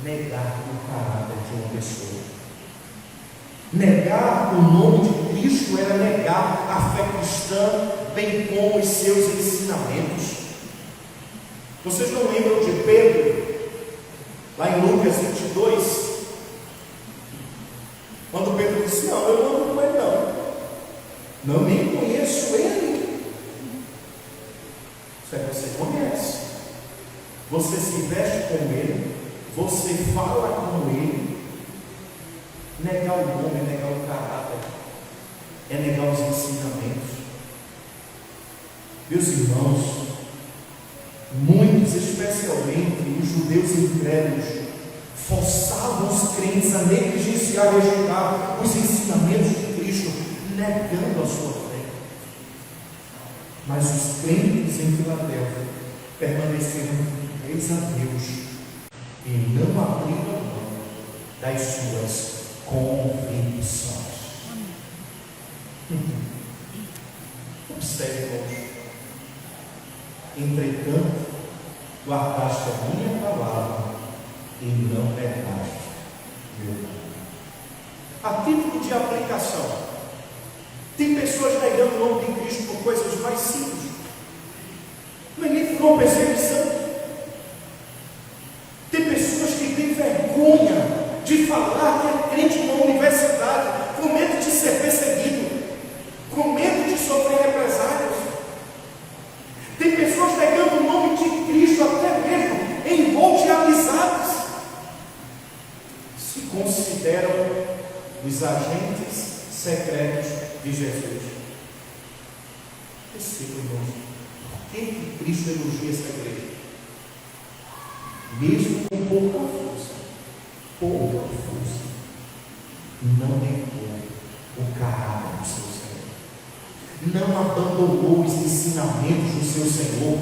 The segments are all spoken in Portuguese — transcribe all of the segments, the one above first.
negar o caráter de uma pessoa. Negar o nome de Cristo era negar a fé cristã, bem como os seus ensinamentos. Vocês não lembram de Pedro, lá em Lucas 22, quando Pedro disse: não, eu não ando com ele não, nem conheço ele. Isso aí você conhece, você se veste com ele, você fala com ele. Negar o nome é negar o caráter, é negar os ensinamentos. Meus irmãos, muitos, especialmente os judeus incrédulos, forçavam os crentes a negligenciar e rejeitar os ensinamentos de Cristo, negando a sua fé. Mas os crentes em Filadélfia permaneceram fiéis a Deus e não abriram mão das suas convicções. Observe, irmãos. Entretanto, guardaste a minha palavra e não negaste meu nome. A título de aplicação, tem pessoas negando o nome de Cristo por coisas mais simples. Não é nem por uma perseguição. Tem pessoas que têm vergonha de falar que é crente numa universidade, com medo de ser perseguido, com medo de sofrer represálias. Tem pessoas negando o nome de Cristo até mesmo em voos de amizades. Se consideram os agentes secretos de Jesus. Perceba, irmãos, por que Cristo elogia essa igreja? Mesmo com pouca força, não negou o caráter do seu Senhor, não abandonou os ensinamentos do seu Senhor,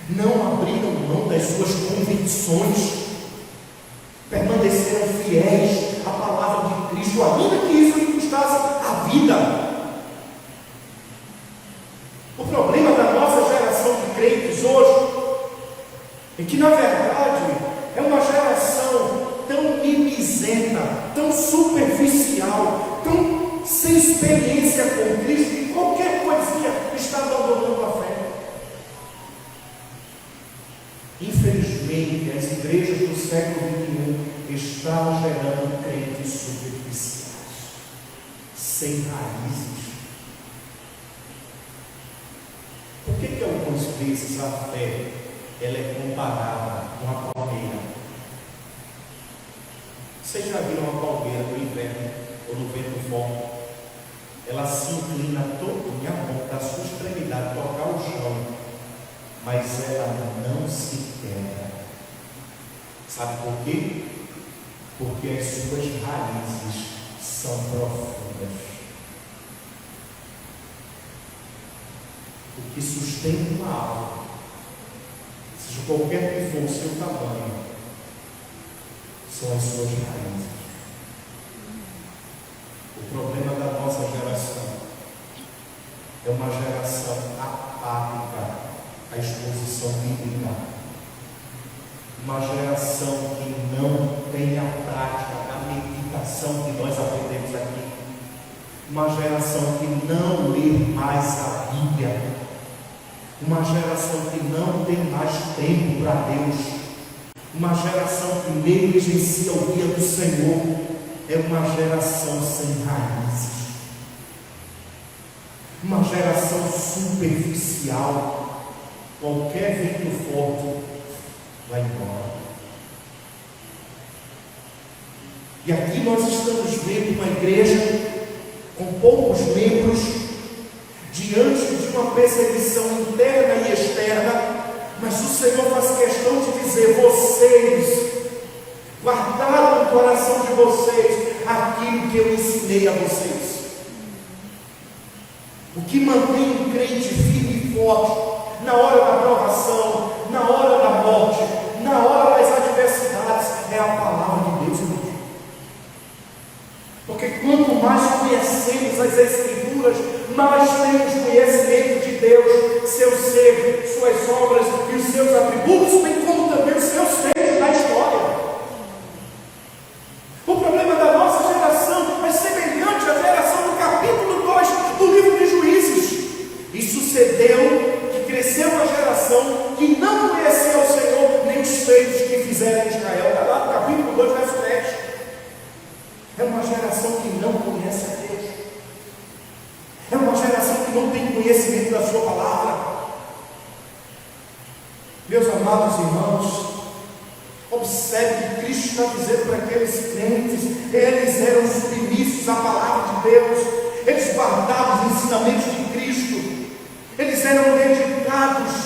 não abriram mão das suas convicções, permaneceram fiéis à palavra de Cristo, ainda que isso lhe custasse a vida. O problema da nossa geração de crentes hoje é que, na verdade, é uma geração tão mimizenta, tão superficial, tão sem experiência com Cristo, que qualquer coisinha está abandonando a fé. Infelizmente, as igrejas do século XXI estão gerando crentes superficiais, sem raízes. Por que algumas vezes a fé ela é comparada com a palmeira? Vocês já viram uma palmeira no inverno ou no vento forte? Ela se inclina todinha a mão da sua extremidade tocar o chão, mas ela não se quebra. Sabe por quê? Porque as suas raízes são profundas. O que sustenta uma árvore, seja qualquer que for o seu tamanho, são as suas raízes. O problema da nossa geração é uma geração apática à exposição bíblica, uma geração que não tem a prática da meditação que nós aprendemos aqui, uma geração que não lê mais a Bíblia, uma geração que não tem mais tempo para Deus, uma geração que negligencia o dia do Senhor, é uma geração sem raízes, uma geração superficial. Qualquer vento forte vai embora. E aqui nós estamos vendo uma igreja com poucos membros, diante de uma perseguição interna e externa, mas o Senhor faz questão de dizer: vocês guardaram no coração de vocês aquilo que eu ensinei a vocês. O que mantém um crente firme e forte na hora da provação, na hora da morte, na hora das adversidades, é a palavra de Deus, irmãos. Porque quanto mais conhecemos as Escrituras, mais temos conhecimento de Deus, seu ser, suas obras e os seus atributos, bem como também os seus feitos na história. sucedeu que cresceu uma geração que não conhecia o Senhor, nem os feitos que fizeram em Israel. Está lá no capítulo 2, verso 10. É uma geração que não conhece a Deus. É uma geração que não tem conhecimento da sua palavra. Meus amados irmãos, observe que Cristo está dizendo para aqueles crentes: eles eram submissos à palavra de Deus, eles guardavam os ensinamentos de Cristo, eles eram dedicados